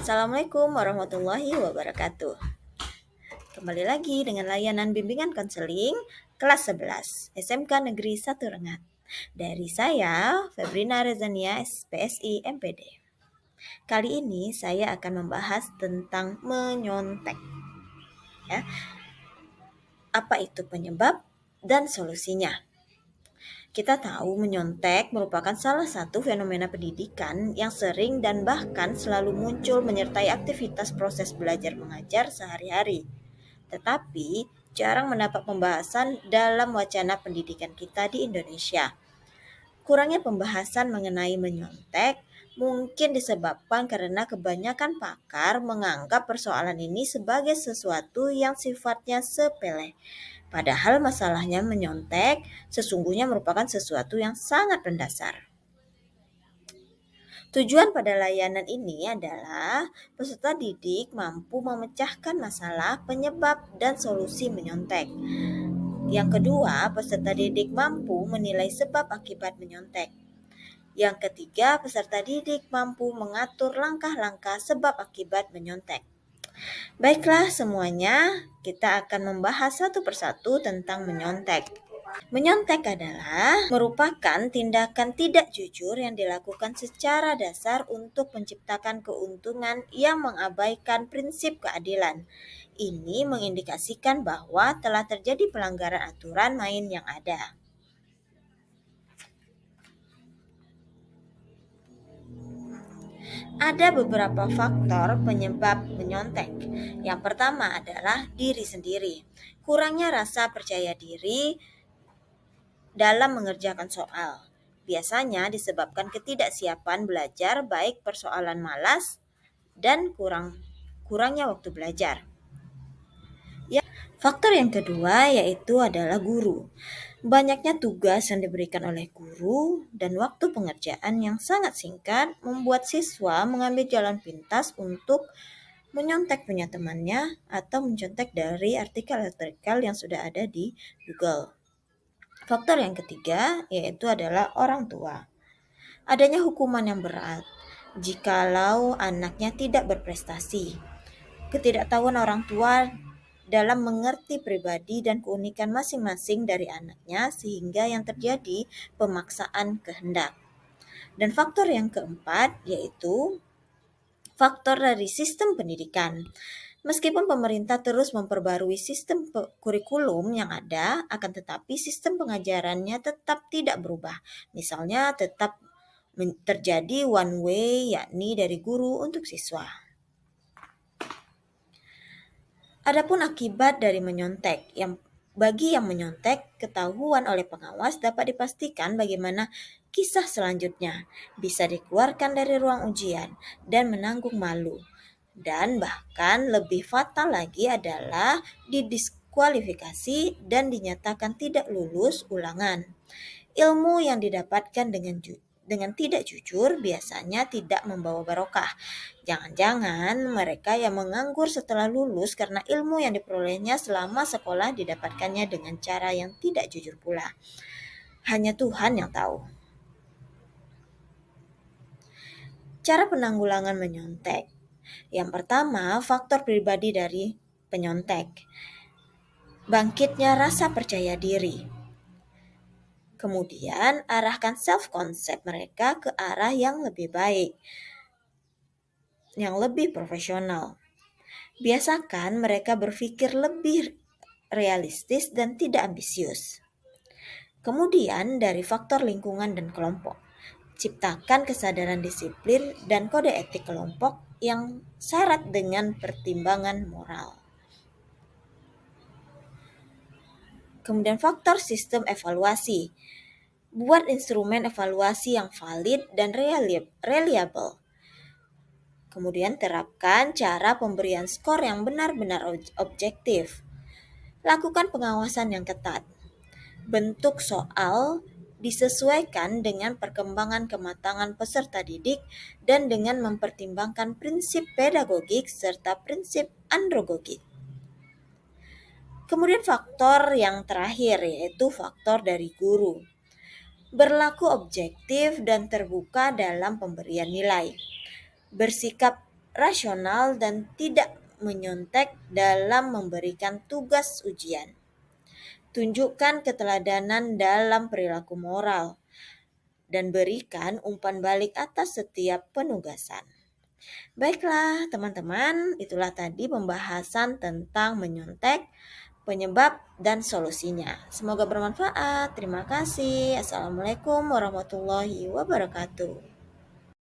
Assalamualaikum warahmatullahi wabarakatuh. Kembali lagi dengan layanan bimbingan konseling kelas 11 SMK Negeri 1 Rengat. Dari saya, Febrina Rezania, SPSI MPD. Kali ini saya akan membahas tentang menyontek. Ya. Apa itu penyebab dan solusinya? Kita tahu menyontek merupakan salah satu fenomena pendidikan yang sering dan bahkan selalu muncul menyertai aktivitas proses belajar mengajar sehari-hari. Tetapi jarang mendapat pembahasan dalam wacana pendidikan kita di Indonesia. Kurangnya pembahasan mengenai menyontek mungkin disebabkan karena kebanyakan pakar menganggap persoalan ini sebagai sesuatu yang sifatnya sepele. Padahal masalahnya menyontek sesungguhnya merupakan sesuatu yang sangat mendasar. Tujuan pada layanan ini adalah peserta didik mampu memecahkan masalah, penyebab, dan solusi menyontek. Yang kedua, peserta didik mampu menilai sebab akibat menyontek. Yang ketiga, peserta didik mampu mengatur langkah-langkah sebab akibat menyontek. Baiklah semuanya, kita akan membahas satu persatu tentang menyontek. Menyontek adalah merupakan tindakan tidak jujur yang dilakukan secara dasar untuk menciptakan keuntungan yang mengabaikan prinsip keadilan. Ini mengindikasikan bahwa telah terjadi pelanggaran aturan main yang ada. Ada beberapa faktor penyebab menyontek. Yang pertama adalah diri sendiri. Kurangnya rasa percaya diri dalam mengerjakan soal. Biasanya disebabkan ketidaksiapan belajar, baik persoalan malas dan kurangnya waktu belajar. Faktor yang kedua yaitu adalah guru. Banyaknya tugas yang diberikan oleh guru dan waktu pengerjaan yang sangat singkat membuat siswa mengambil jalan pintas untuk menyontek punya temannya atau mencontek dari artikel-artikel yang sudah ada di Google. Faktor yang ketiga yaitu adalah orang tua. Adanya hukuman yang berat jikalau anaknya tidak berprestasi. Ketidaktahuan orang tua dalam mengerti pribadi dan keunikan masing-masing dari anaknya sehingga yang terjadi pemaksaan kehendak. Dan faktor yang keempat yaitu faktor dari sistem pendidikan. Meskipun pemerintah terus memperbarui sistem kurikulum yang ada, akan tetapi sistem pengajarannya tetap tidak berubah. Misalnya tetap terjadi one way, yakni dari guru untuk siswa. Adapun akibat dari menyontek, bagi yang menyontek ketahuan oleh pengawas dapat dipastikan bagaimana kisah selanjutnya, bisa dikeluarkan dari ruang ujian dan menanggung malu. Dan bahkan lebih fatal lagi adalah didiskualifikasi dan dinyatakan tidak lulus ulangan. Ilmu yang didapatkan dengan tidak jujur biasanya tidak membawa barokah. Jangan-jangan mereka yang menganggur setelah lulus karena ilmu yang diperolehnya selama sekolah didapatkannya dengan cara yang tidak jujur pula. Hanya Tuhan yang tahu. Cara penanggulangan menyontek. Yang pertama, faktor pribadi dari penyontek. Bangkitnya rasa percaya diri. Kemudian, arahkan self-concept mereka ke arah yang lebih baik, yang lebih profesional. Biasakan mereka berpikir lebih realistis dan tidak ambisius. Kemudian, dari faktor lingkungan dan kelompok. Ciptakan kesadaran disiplin dan kode etik kelompok yang syarat dengan pertimbangan moral. Kemudian faktor sistem evaluasi. Buat instrumen evaluasi yang valid dan reliable. Kemudian terapkan cara pemberian skor yang benar-benar objektif. Lakukan pengawasan yang ketat. Bentuk soal disesuaikan dengan perkembangan kematangan peserta didik dan dengan mempertimbangkan prinsip pedagogik serta prinsip andragogik. Kemudian faktor yang terakhir yaitu faktor dari guru. Berlaku objektif dan terbuka dalam pemberian nilai. Bersikap rasional dan tidak menyontek dalam memberikan tugas ujian. Tunjukkan keteladanan dalam perilaku moral dan berikan umpan balik atas setiap penugasan. Baiklah, teman-teman, itulah tadi pembahasan tentang menyontek, penyebab, dan solusinya. Semoga bermanfaat. Terima kasih. Assalamualaikum warahmatullahi wabarakatuh.